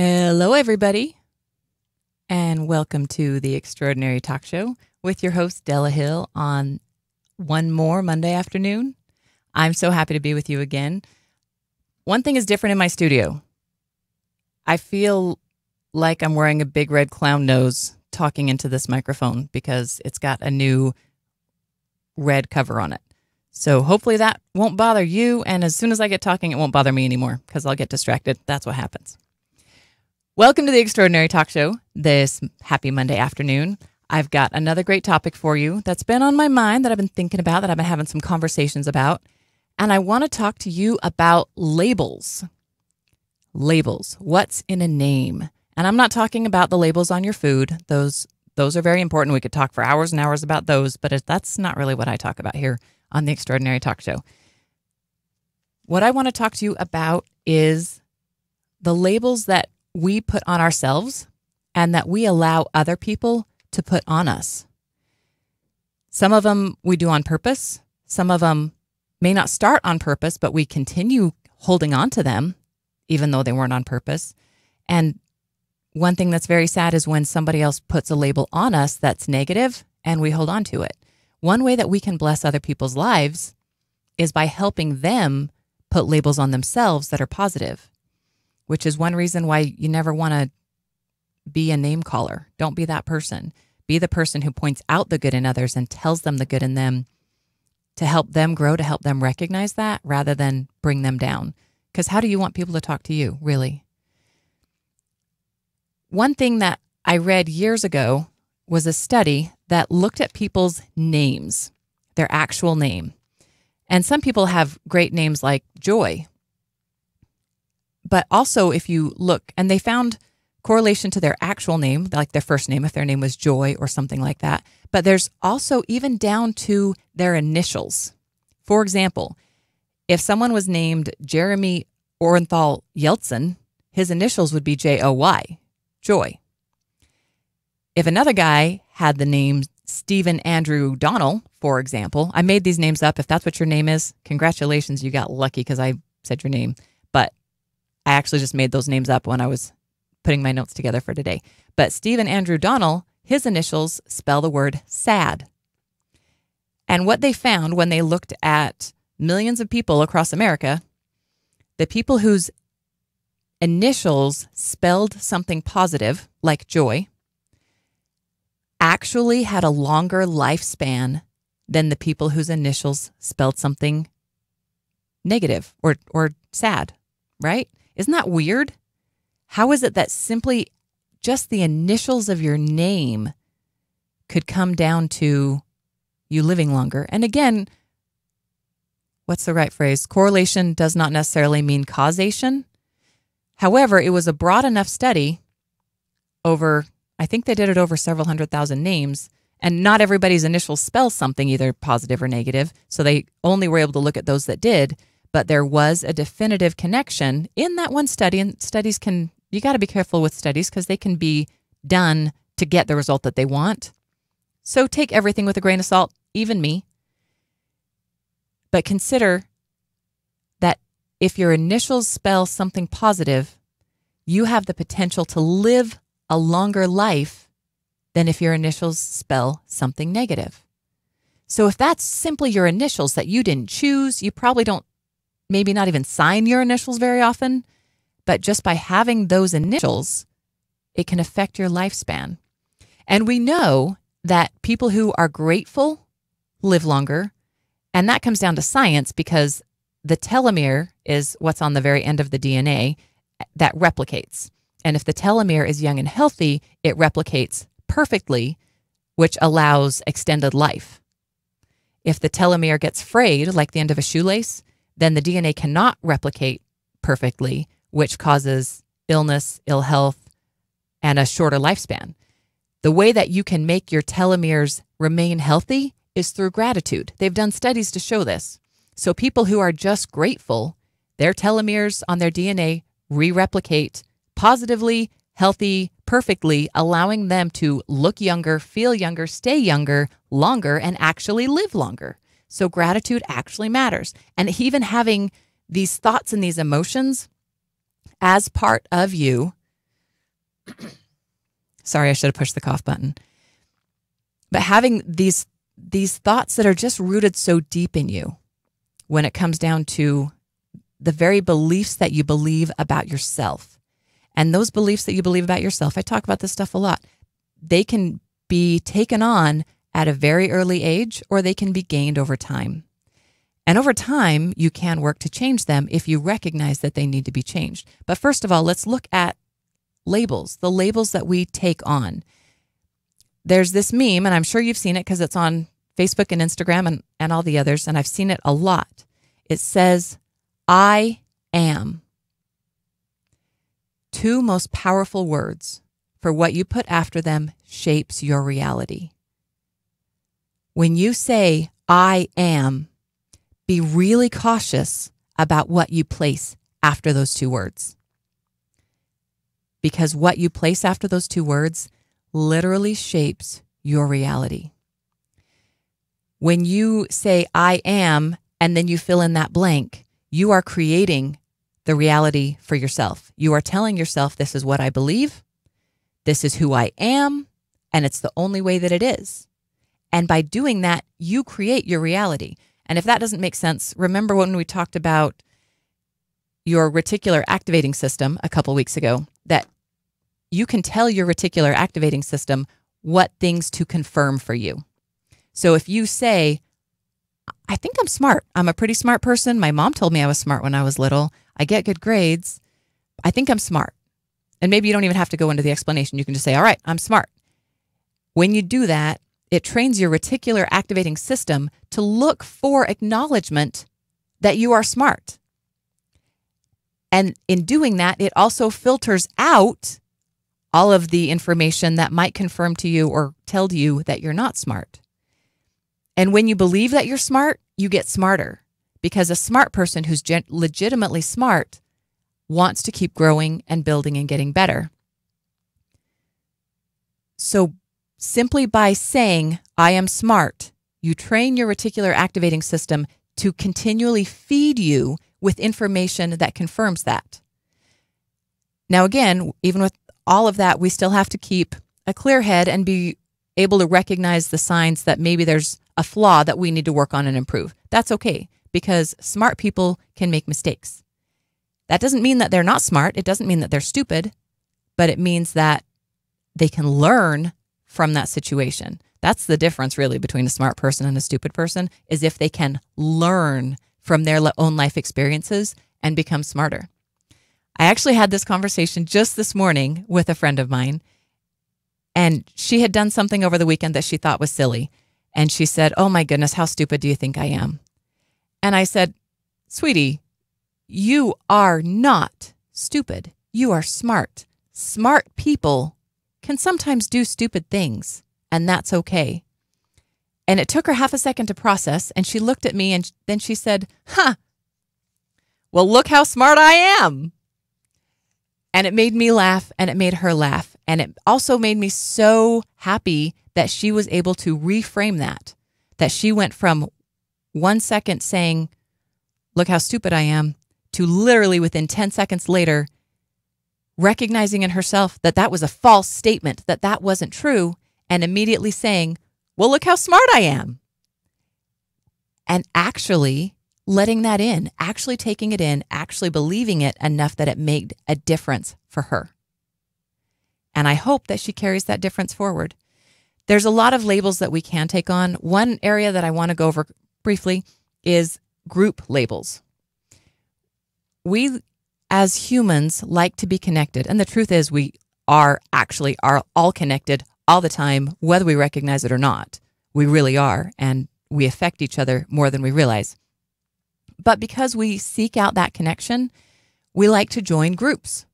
Hello, everybody, and welcome to the Extraordinary Talk Show with your host, Della Hill, on one more Monday afternoon. I'm so happy to be with you again. One thing is different in my studio. I feel like I'm wearing a big red clown nose talking into this microphone because it's got a new red cover on it. So hopefully that won't bother you, and as soon as I get talking, it won't bother me anymore because I'll get distracted. That's what happens. Welcome to the Extraordinary Talk Show this happy Monday afternoon. I've got another great topic for you that's been on my mind, that I've been thinking about, that I've been having some conversations about. And I want to talk to you about labels. Labels. What's in a name? And I'm not talking about the labels on your food. Those are very important. We could talk for hours and hours about those, but that's not really what I talk about here on the Extraordinary Talk Show. What I want to talk to you about is the labels that we put on ourselves and that we allow other people to put on us. Some of them we do on purpose. Some of them may not start on purpose, but we continue holding on to them even though they weren't on purpose. And one thing that's very sad is when somebody else puts a label on us that's negative and we hold on to it. One way that we can bless other people's lives is by helping them put labels on themselves that are positive, which is one reason why you never want to be a name caller. Don't be that person. Be the person who points out the good in others and tells them the good in them to help them grow, to help them recognize that rather than bring them down. Because how do you want people to talk to you, really? One thing that I read years ago was a study that looked at people's names, their actual name. And some people have great names like Joy. But also if you look, and they found correlation to their actual name, like their first name, if their name was Joy or something like that. But there's also even down to their initials. For example, if someone was named Jeremy Orenthal Yeltsin, his initials would be Joy, Joy. If another guy had the name Stephen Andrew Donnell, for example, I made these names up. If that's what your name is, congratulations, you got lucky because I said your name. But I actually just made those names up when I was putting my notes together for today. But Stephen Andrew Donnell, his initials spell the word sad. And what they found when they looked at millions of people across America, the people whose initials spelled something positive, like joy, actually had a longer lifespan than the people whose initials spelled something negative or sad, right? Isn't that weird? How is it that simply just the initials of your name could come down to you living longer? And again, what's the right phrase? Correlation does not necessarily mean causation. However, it was a broad enough study over, I think they did it over several 100,000 names, and not everybody's initials spell something either positive or negative. So they only were able to look at those that did. But there was a definitive connection in that one study, and studies you got to be careful with studies because they can be done to get the result that they want. So take everything with a grain of salt, even me. But consider that if your initials spell something positive, you have the potential to live a longer life than if your initials spell something negative. So if that's simply your initials that you didn't choose, you probably don't maybe not even sign your initials very often, but just by having those initials, it can affect your lifespan. And we know that people who are grateful live longer, and that comes down to science because the telomere is what's on the very end of the DNA that replicates. And if the telomere is young and healthy, it replicates perfectly, which allows extended life. If the telomere gets frayed, like the end of a shoelace, then the DNA cannot replicate perfectly, which causes illness, ill health, and a shorter lifespan. The way that you can make your telomeres remain healthy is through gratitude. They've done studies to show this. So people who are just grateful, their telomeres on their DNA re-replicate positively, healthy, perfectly, allowing them to look younger, feel younger, stay younger, longer, and actually live longer. So gratitude actually matters. And even having these thoughts and these emotions as part of you Sorry, I should have pushed the cough button. But having these thoughts that are just rooted so deep in you when it comes down to the very beliefs that you believe about yourself. And those beliefs that you believe about yourself, I talk about this stuff a lot, they can be taken on at a very early age, or they can be gained over time. And over time, you can work to change them if you recognize that they need to be changed. But first of all, let's look at labels, the labels that we take on. There's this meme, and I'm sure you've seen it because it's on Facebook and Instagram and all the others, and I've seen it a lot. It says, I am. Two most powerful words, for what you put after them shapes your reality. When you say, I am, be really cautious about what you place after those two words. Because what you place after those two words literally shapes your reality. When you say, I am, and then you fill in that blank, you are creating the reality for yourself. You are telling yourself, this is what I believe, this is who I am, and it's the only way that it is. And by doing that, you create your reality. And if that doesn't make sense, remember when we talked about your reticular activating system a couple weeks ago, that you can tell your reticular activating system what things to confirm for you. So if you say, I think I'm smart. I'm a pretty smart person. My mom told me I was smart when I was little. I get good grades. I think I'm smart. And maybe you don't even have to go into the explanation. You can just say, all right, I'm smart. When you do that, it trains your reticular activating system to look for acknowledgement that you are smart. And in doing that, it also filters out all of the information that might confirm to you or tell you that you're not smart. And when you believe that you're smart, you get smarter, because a smart person who's legitimately smart wants to keep growing and building and getting better. So simply by saying, I am smart, you train your reticular activating system to continually feed you with information that confirms that. Now, again, even with all of that, we still have to keep a clear head and be able to recognize the signs that maybe there's a flaw that we need to work on and improve. That's okay, because smart people can make mistakes. That doesn't mean that they're not smart. It doesn't mean that they're stupid, but it means that they can learn from that situation. That's the difference really between a smart person and a stupid person, is if they can learn from their own life experiences and become smarter. I actually had this conversation just this morning with a friend of mine, and she had done something over the weekend that she thought was silly. And she said, oh my goodness, how stupid do you think I am? And I said, sweetie, you are not stupid. You are smart. Smart people can sometimes do stupid things, and that's okay. And it took her half a second to process, and she looked at me and then she said, well, look how smart I am. And it made me laugh, and it made her laugh. And it also made me so happy that she was able to reframe that she went from 1 second saying, look how stupid I am, to literally within 10 seconds later, recognizing in herself that that was a false statement, that that wasn't true, and immediately saying, well, look how smart I am. And actually letting that in, actually taking it in, actually believing it enough that it made a difference for her. And I hope that she carries that difference forward. There's a lot of labels that we can take on. One area that I want to go over briefly is group labels. We, as humans, like to be connected. And the truth is we are all connected all the time, whether we recognize it or not. We really are, and we affect each other more than we realize. But because we seek out that connection, we like to join groups.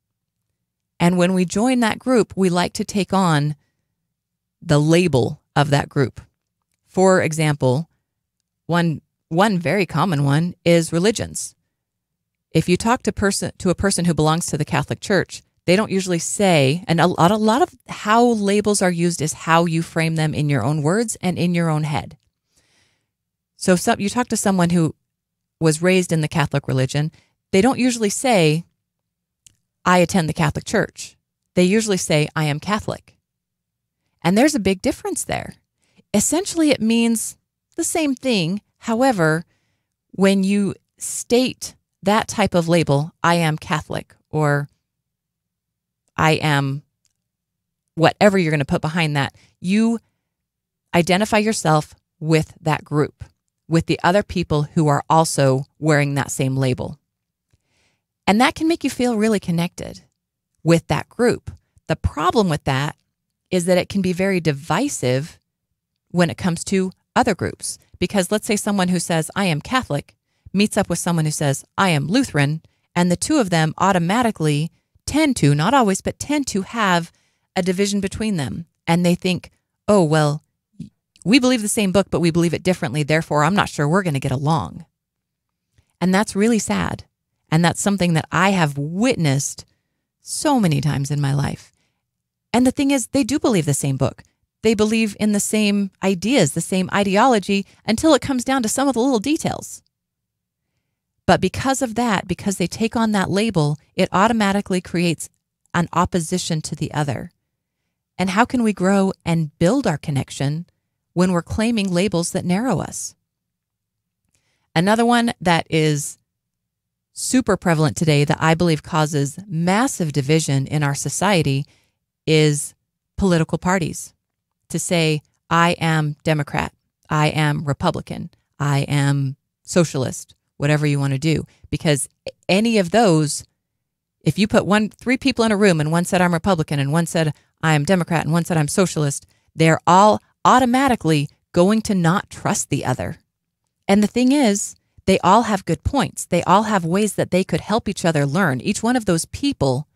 And when we join that group, we like to take on the label of that group. For example, one very common one is religions. If you talk to a person who belongs to the Catholic Church, they don't usually say, and a lot of how labels are used is how you frame them in your own words and in your own head. So if you talk to someone who was raised in the Catholic religion, they don't usually say, I attend the Catholic Church. they usually say, I am Catholic. And there's a big difference there. Essentially, it means the same thing. However, when you state that type of label, I am Catholic, or I am whatever you're going to put behind that, you identify yourself with that group, with the other people who are also wearing that same label. And that can make you feel really connected with that group. The problem with that is that it can be very divisive when it comes to other groups. Because let's say someone who says, I am Catholic, meets up with someone who says, I am Lutheran, and the two of them automatically tend to, not always, but tend to have a division between them. And they think, oh, well, we believe the same book, but we believe it differently. Therefore, I'm not sure we're going to get along. And that's really sad. And that's something that I have witnessed so many times in my life. And the thing is, they do believe the same book. They believe in the same ideas, the same ideology, until it comes down to some of the little details. But because of that, because they take on that label, it automatically creates an opposition to the other. And how can we grow and build our connection when we're claiming labels that narrow us? Another one that is super prevalent today that I believe causes massive division in our society is political parties. To say, I am Democrat, I am Republican, I am socialist, whatever you want to do. Because any of those, if you put three people in a room and one said I'm Republican and one said I am Democrat and one said I'm socialist, they're all automatically going to not trust the other. And the thing is, they all have good points. They all have ways that they could help each other learn. Each one of those people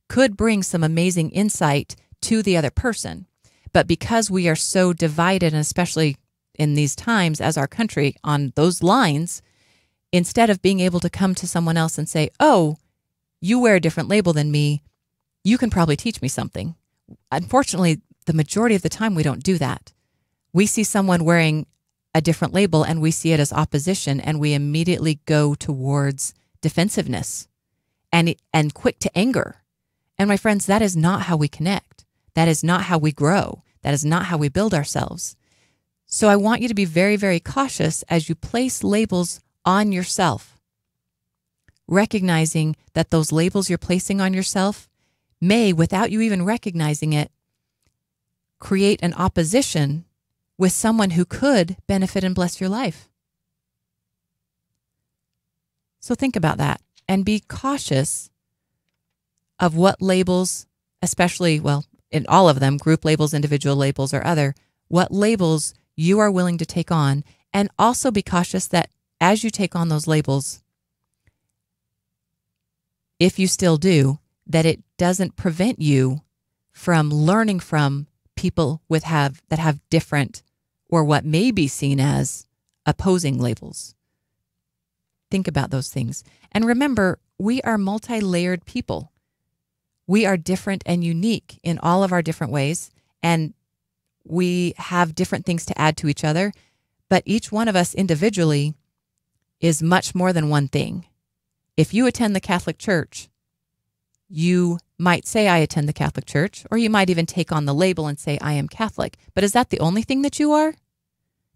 could bring some amazing insight to the other person. But because we are so divided, and especially in these times as our country on those lines, instead of being able to come to someone else and say, oh, you wear a different label than me, you can probably teach me something. Unfortunately, the majority of the time we don't do that. We see someone wearing a different label and we see it as opposition, and we immediately go towards defensiveness and quick to anger. And my friends, that is not how we connect. That is not how we grow. That is not how we build ourselves. So I want you to be very, very cautious as you place labels on yourself, recognizing that those labels you're placing on yourself may, without you even recognizing it, create an opposition with someone who could benefit and bless your life. So think about that and be cautious of what labels, especially, well, in all of them, group labels, individual labels, or other, what labels you are willing to take on. And also be cautious that as you take on those labels, if you still do, that it doesn't prevent you from learning from people that have different, or what may be seen as opposing labels. Think about those things. And remember, we are multi-layered people. We are different and unique in all of our different ways, and we have different things to add to each other, but each one of us individually is much more than one thing. If you attend the Catholic Church, you might say, I attend the Catholic Church, or you might even take on the label and say, I am Catholic. But is that the only thing that you are?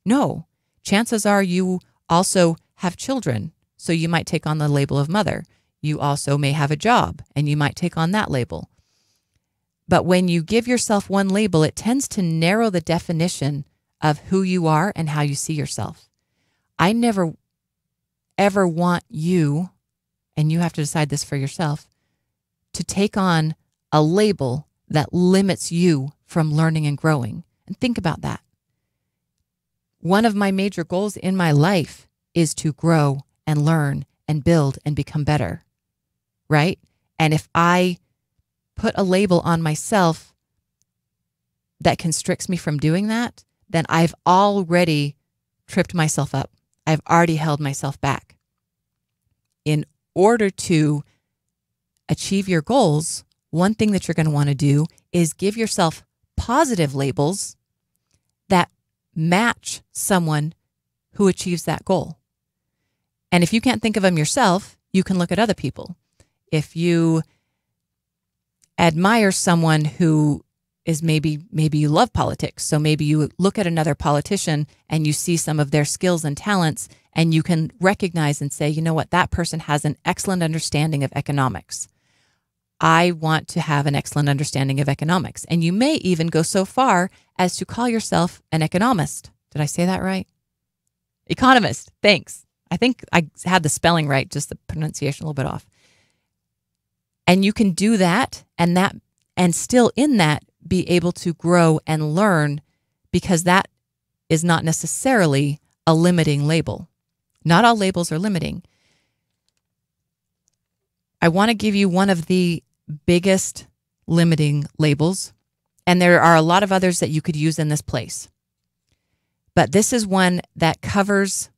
No. Chances are you also have children, so you might take on the label of mother. You also may have a job, and you might take on that label. But when you give yourself one label, it tends to narrow the definition of who you are and how you see yourself. I never, ever want you, and you have to decide this for yourself, to take on a label that limits you from learning and growing. And think about that. One of my major goals in my life is to grow and learn and build and become better, right? And if I put a label on myself that constricts me from doing that, then I've already tripped myself up. I've already held myself back. In order to achieve your goals, one thing that you're going to want to do is give yourself positive labels that match someone who achieves that goal. And if you can't think of them yourself, you can look at other people. If you admire someone who is maybe you love politics. So maybe you look at another politician and you see some of their skills and talents, and you can recognize and say, you know what, that person has an excellent understanding of economics. I want to have an excellent understanding of economics. And you may even go so far as to call yourself an economist. Did I say that right? Economist. Thanks. I think I had the spelling right, just the pronunciation a little bit off. And you can do that and still in that be able to grow and learn, because that is not necessarily a limiting label. Not all labels are limiting. I want to give you one of the biggest limiting labels, and there are a lot of others that you could use in this place. But this is one that covers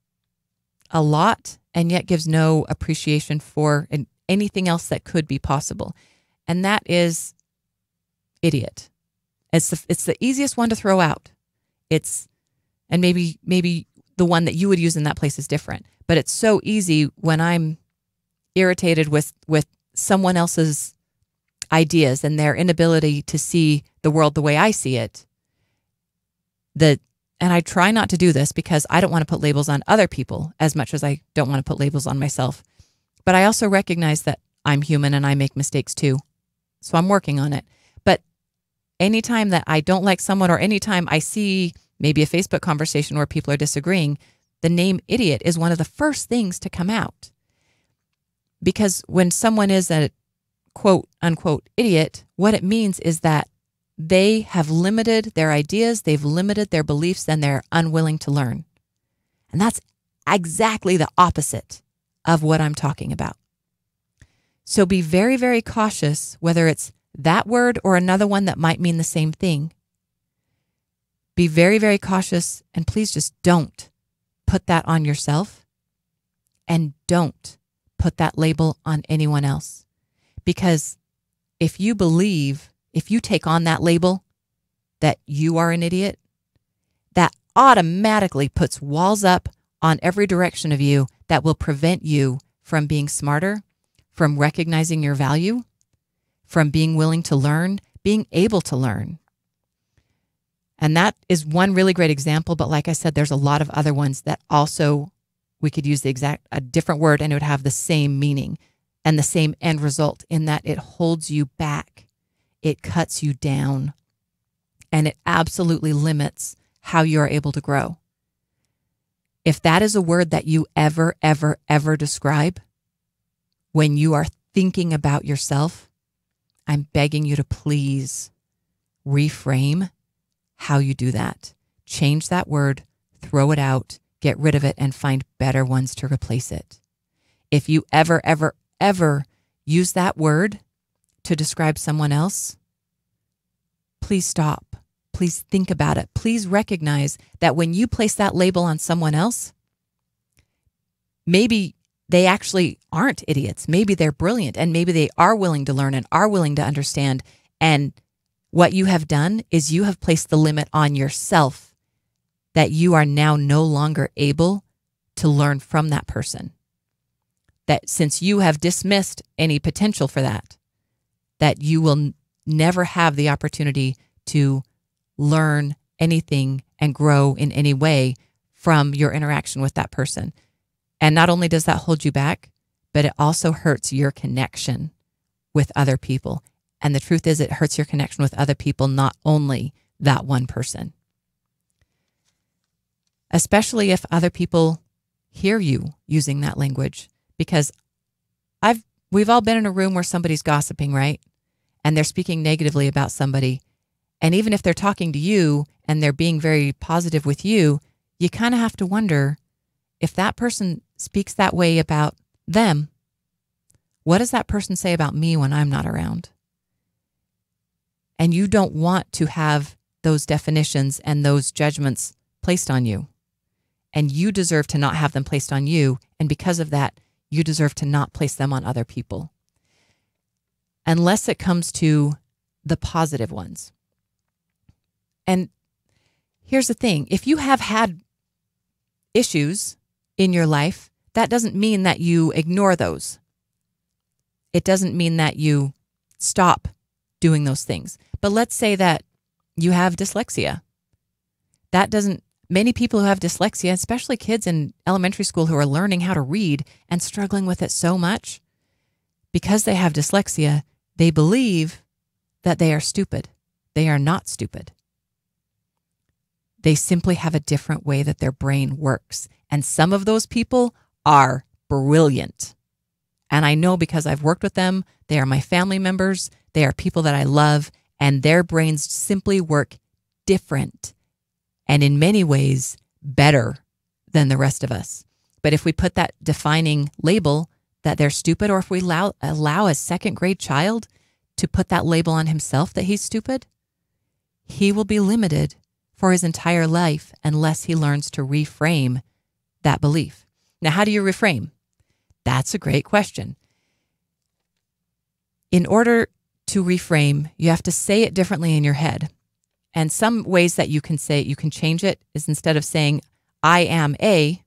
a lot and yet gives no appreciation for anything else that could be possible. And that is idiot. It's the easiest one to throw out. And maybe the one that you would use in that place is different. But it's so easy when I'm irritated with someone else's ideas and their inability to see the world the way I see it. And I try not to do this because I don't want to put labels on other people as much as I don't want to put labels on myself. But I also recognize that I'm human and I make mistakes too. So I'm working on it. But anytime that I don't like someone, or anytime I see maybe a Facebook conversation where people are disagreeing, the name idiot is one of the first things to come out. Because when someone is a quote unquote idiot, what it means is that they have limited their ideas, they've limited their beliefs, and they're unwilling to learn. And that's exactly the opposite of what I'm talking about. So be very, very cautious, whether it's that word or another one that might mean the same thing. Be very, very cautious, and please just don't put that on yourself, and don't put that label on anyone else. Because if you take on that label that you are an idiot, that automatically puts walls up on every direction of you that will prevent you from being smarter, from recognizing your value, from being willing to learn, being able to learn. And that is one really great example. But like I said, there's a lot of other ones that also we could use a different word and it would have the same meaning and the same end result, in that it holds you back. It cuts you down, and it absolutely limits how you are able to grow. If that is a word that you ever, ever, ever describe when you are thinking about yourself, I'm begging you to please reframe how you do that. Change that word, throw it out, get rid of it, and find better ones to replace it. If you ever, ever, ever use that word to describe someone else, please stop. Please think about it. Please recognize that when you place that label on someone else, maybe they actually aren't idiots. Maybe they're brilliant, and maybe they are willing to learn and are willing to understand. And what you have done is you have placed the limit on yourself that you are now no longer able to learn from that person. That since you have dismissed any potential for that you will never have the opportunity to learn anything and grow in any way from your interaction with that person. And not only does that hold you back, but it also hurts your connection with other people. And the truth is, it hurts your connection with other people, not only that one person. Especially if other people hear you using that language. Because we've all been in a room where somebody's gossiping, right? And they're speaking negatively about somebody. And even if they're talking to you and they're being very positive with you, you kind of have to wonder, if that person speaks that way about them, what does that person say about me when I'm not around? And you don't want to have those definitions and those judgments placed on you. And you deserve to not have them placed on you. And because of that, you deserve to not place them on other people. Unless it comes to the positive ones. And here's the thing. If you have had issues in your life, that doesn't mean that you ignore those. It doesn't mean that you stop doing those things. But let's say that you have dyslexia. Many people who have dyslexia, especially kids in elementary school who are learning how to read and struggling with it so much, because they have dyslexia, they believe that they are stupid. They are not stupid. They simply have a different way that their brain works. And some of those people are brilliant. And I know because I've worked with them, they are my family members, they are people that I love, and their brains simply work different and in many ways better than the rest of us. But if we put that defining label that they're stupid, or if we allow a second grade child to put that label on himself that he's stupid, he will be limited for his entire life unless he learns to reframe that belief. Now, how do you reframe? That's a great question. In order to reframe, you have to say it differently in your head. And some ways that you can change it is, instead of saying, I am a,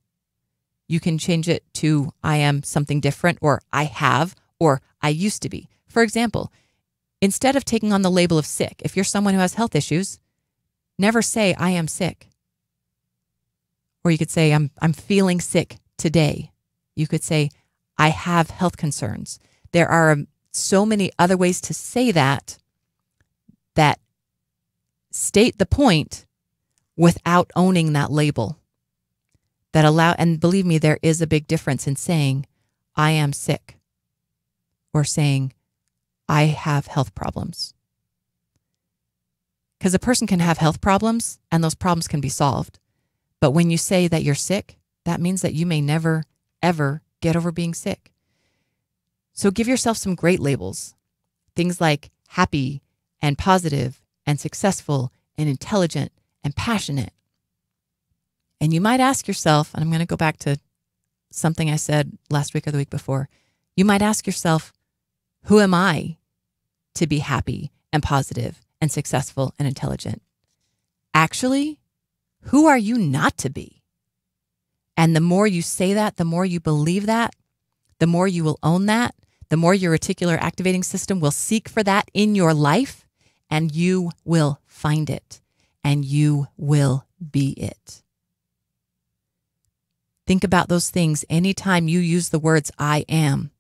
you can change it to, I am something different, or I have, or I used to be. For example, instead of taking on the label of sick, if you're someone who has health issues, never say, I am sick. Or you could say, I'm feeling sick today. You could say, I have health concerns. There are so many other ways to say that state the point without owning that label. And believe me, there is a big difference in saying, I am sick, or saying, I have health problems. Because a person can have health problems and those problems can be solved. But when you say that you're sick, that means that you may never, ever get over being sick. So give yourself some great labels. Things like happy and positive and successful and intelligent and passionate. And you might ask yourself, and I'm going to go back to something I said last week or the week before. You might ask yourself, who am I to be happy and positive and successful and intelligent? Actually, who are you not to be? And the more you say that, the more you believe that, the more you will own that, the more your reticular activating system will seek for that in your life, and you will find it, and you will be it. Think about those things anytime you use the words I am,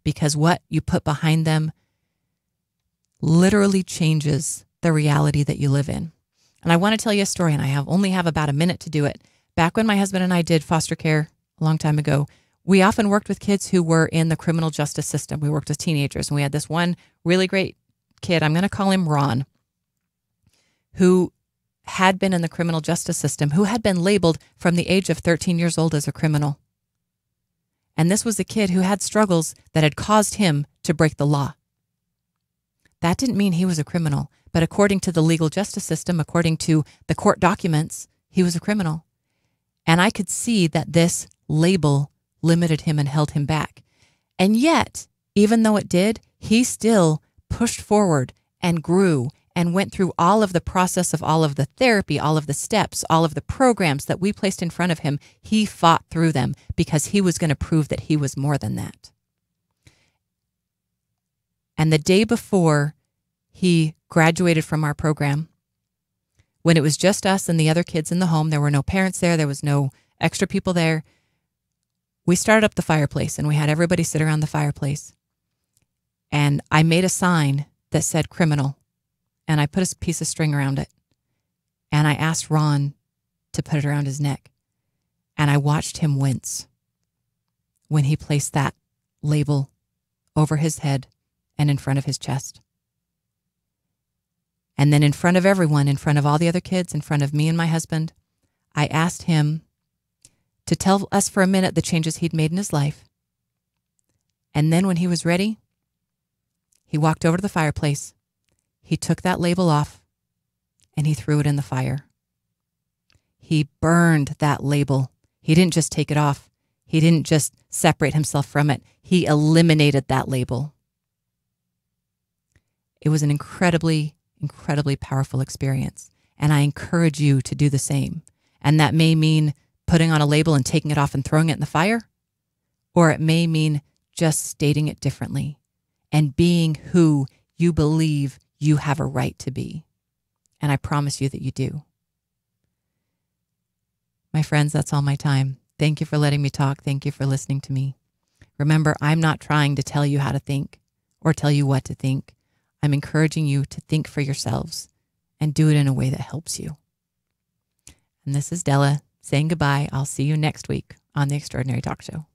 because what you put behind them literally changes the reality that you live in. And I want to tell you a story, and I only have about a minute to do it. Back when my husband and I did foster care a long time ago, we often worked with kids who were in the criminal justice system. We worked with teenagers, and we had this one really great kid, I'm going to call him Ron, who had been in the criminal justice system, who had been labeled from the age of 13 years old as a criminal. And this was a kid who had struggles that had caused him to break the law. That didn't mean he was a criminal, but according to the legal justice system, according to the court documents, he was a criminal. And I could see that this label limited him and held him back. And yet, even though it did, he still pushed forward and grew and went through all of the process of all of the therapy, all of the steps, all of the programs that we placed in front of him. He fought through them because he was going to prove that he was more than that. And the day before he graduated from our program, when it was just us and the other kids in the home, there were no parents there, there was no extra people there, we started up the fireplace and we had everybody sit around the fireplace. And I made a sign that said criminal, and I put a piece of string around it. And I asked Ron to put it around his neck. And I watched him wince when he placed that label over his head and in front of his chest. And then in front of everyone, in front of all the other kids, in front of me and my husband, I asked him to tell us for a minute the changes he'd made in his life. And then when he was ready, he walked over to the fireplace. He took that label off and he threw it in the fire. He burned that label. He didn't just take it off. He didn't just separate himself from it. He eliminated that label. It was an incredibly, incredibly powerful experience. And I encourage you to do the same. And that may mean putting on a label and taking it off and throwing it in the fire, or it may mean just stating it differently and being who you believe you have a right to be. And I promise you that you do. My friends, that's all my time. Thank you for letting me talk. Thank you for listening to me. Remember, I'm not trying to tell you how to think or tell you what to think. I'm encouraging you to think for yourselves and do it in a way that helps you. And this is Della saying goodbye. I'll see you next week on the Extraordinary Talk Show.